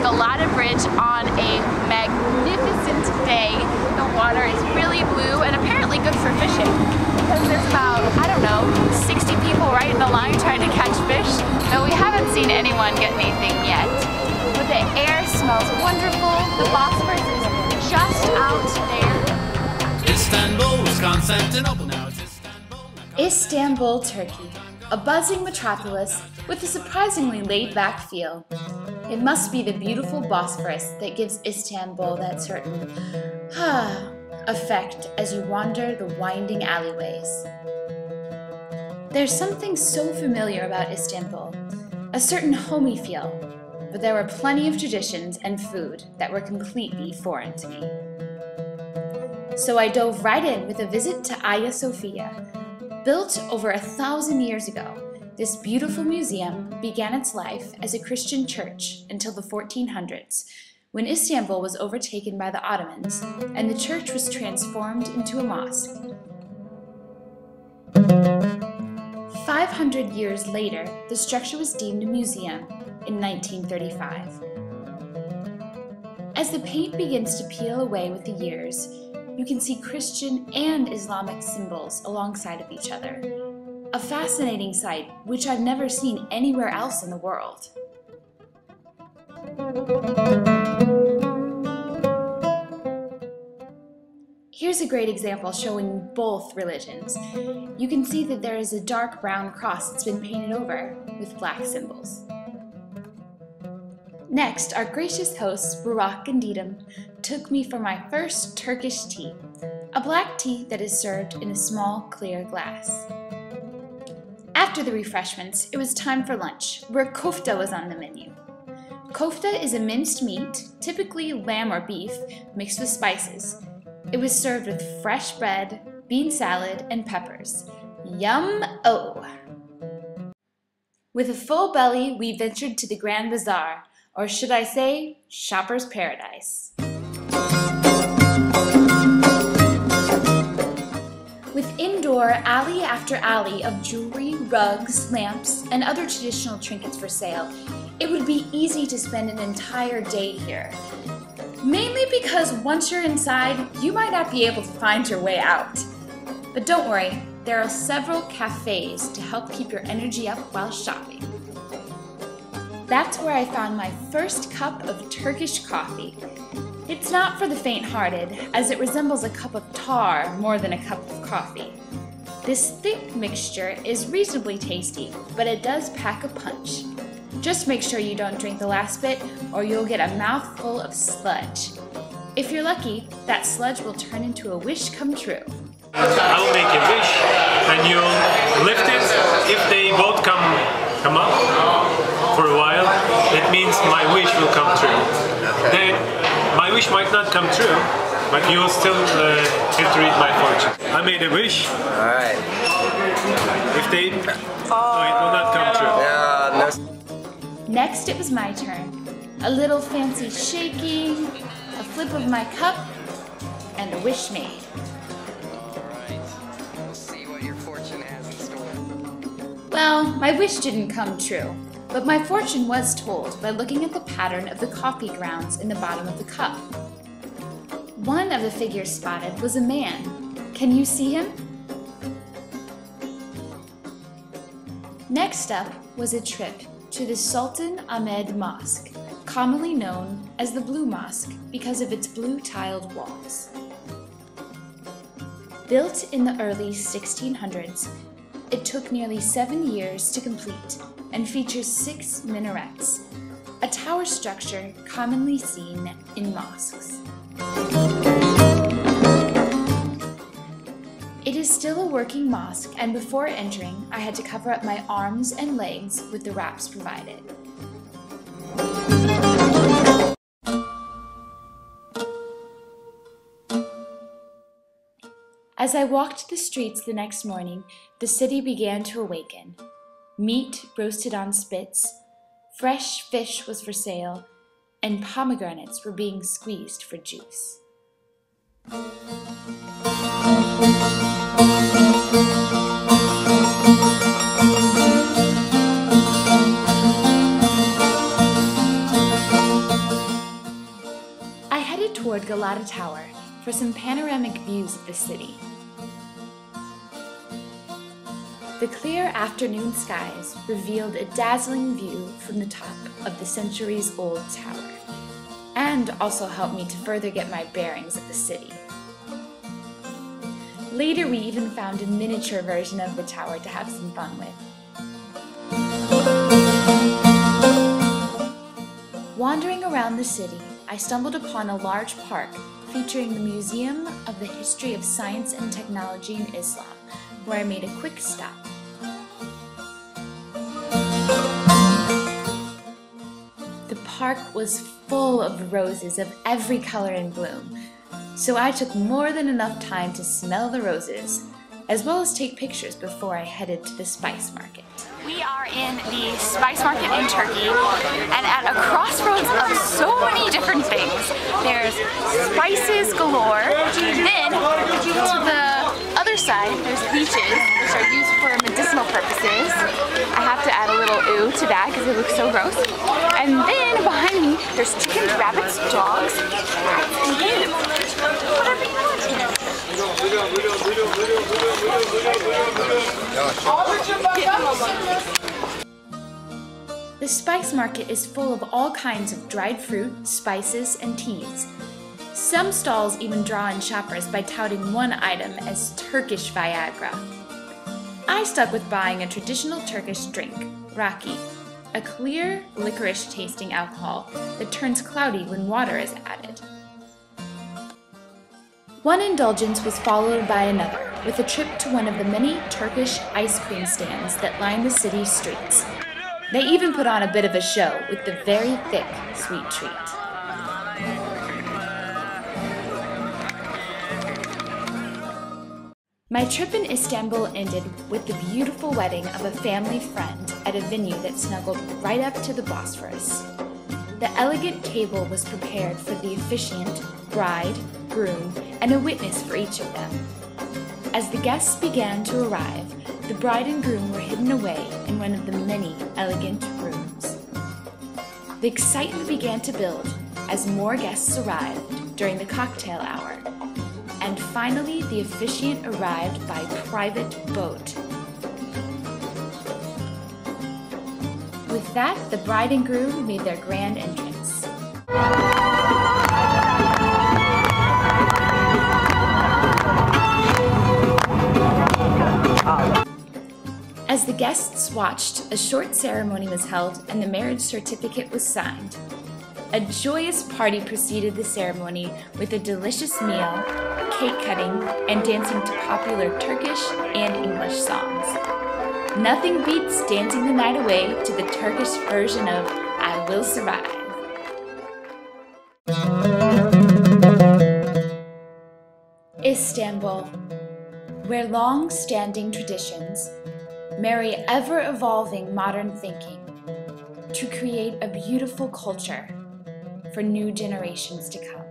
the Lada Bridge on a magnificent day. The water is really blue and apparently good for fishing because there's about, I don't know, 60 people right in the line trying to catch fish, though we haven't seen anyone get anything yet. But the air smells wonderful. The Bosphorus is just out there. Istanbul was Constantinople, now it's Istanbul. Istanbul, Turkey, a buzzing metropolis with a surprisingly laid-back feel. It must be the beautiful Bosphorus that gives Istanbul that certain effect as you wander the winding alleyways. There's something so familiar about Istanbul, a certain homey feel, but there were plenty of traditions and food that were completely foreign to me. So I dove right in with a visit to Hagia Sophia. Built over 1,000 years ago, this beautiful museum began its life as a Christian church until the 1400s, when Istanbul was overtaken by the Ottomans and the church was transformed into a mosque. 500 years later, the structure was deemed a museum in 1935. As the paint begins to peel away with the years, you can see Christian and Islamic symbols alongside of each other. A fascinating sight which I've never seen anywhere else in the world. Here's a great example showing both religions. You can see that there is a dark brown cross that's been painted over with black symbols. Next, our gracious hosts, Burak and Didem, took me for my first Turkish tea, a black tea that is served in a small, clear glass. After the refreshments, it was time for lunch, where kofta was on the menu. Kofta is a minced meat, typically lamb or beef, mixed with spices. It was served with fresh bread, bean salad, and peppers. Yum-oh! With a full belly, we ventured to the Grand Bazaar, or should I say, shopper's paradise. With indoor alley after alley of jewelry, rugs, lamps, and other traditional trinkets for sale, it would be easy to spend an entire day here. Mainly because once you're inside, you might not be able to find your way out. But don't worry, there are several cafes to help keep your energy up while shopping. That's where I found my first cup of Turkish coffee. It's not for the faint-hearted, as it resembles a cup of tar more than a cup of coffee. This thick mixture is reasonably tasty, but it does pack a punch. Just make sure you don't drink the last bit, or you'll get a mouthful of sludge. If you're lucky, that sludge will turn into a wish come true. I'll make a wish, and you'll lift it. If they both come up for a while, that means my wish will come true. Then my wish might not come true, but you will still have to read my fortune. I made a wish. Alright. If they... it will not come true. No. Next, it was my turn. A little fancy shaking, a flip of my cup, and a wish made. Alright. We'll see what your fortune has in store. Well, my wish didn't come true, but my fortune was told by looking at the pattern of the coffee grounds in the bottom of the cup. One of the figures spotted was a man. Can you see him? Next up was a trip to the Sultan Ahmed Mosque, commonly known as the Blue Mosque because of its blue-tiled walls. Built in the early 1600s, it took nearly 7 years to complete and features 6 minarets, a tower structure commonly seen in mosques. It is still a working mosque, and before entering, I had to cover up my arms and legs with the wraps provided. As I walked the streets the next morning, the city began to awaken. Meat roasted on spits, fresh fish was for sale, and pomegranates were being squeezed for juice. Galata Tower for some panoramic views of the city. The clear afternoon skies revealed a dazzling view from the top of the centuries-old tower, and also helped me to further get my bearings of the city. Later, we even found a miniature version of the tower to have some fun with. Wandering around the city, I stumbled upon a large park featuring the Museum of the History of Science and Technology in Islam, where I made a quick stop. The park was full of roses of every color and bloom, so I took more than enough time to smell the roses, as well as take pictures before I headed to the spice market. We are in the spice market in Turkey, and at a crossroads of so many different things. There's spices galore, then to the other side there's leeches, which are used for medicinal purposes. I have to add a little ooh to that because it looks so gross. And then behind me there's chickens, rabbits, dogs, cats, and pigs. Whatever you want here. The spice market is full of all kinds of dried fruit, spices, and teas. Some stalls even draw in shoppers by touting one item as Turkish Viagra. I stuck with buying a traditional Turkish drink, raki, a clear, licorice-tasting alcohol that turns cloudy when water is added. One indulgence was followed by another, with a trip to one of the many Turkish ice cream stands that line the city's streets. They even put on a bit of a show with the very thick sweet treat. My trip in Istanbul ended with the beautiful wedding of a family friend at a venue that snuggled right up to the Bosphorus. The elegant table was prepared for the officiant, bride, groom, and a witness for each of them. As the guests began to arrive, the bride and groom were hidden away in one of the many elegant rooms. The excitement began to build as more guests arrived during the cocktail hour, and finally the officiant arrived by private boat. With that, the bride and groom made their grand entrance. As the guests watched, a short ceremony was held and the marriage certificate was signed. A joyous party preceded the ceremony with a delicious meal, cake cutting, and dancing to popular Turkish and English songs. Nothing beats dancing the night away to the Turkish version of I Will Survive. Istanbul, where long-standing traditions marry ever-evolving modern thinking to create a beautiful culture for new generations to come.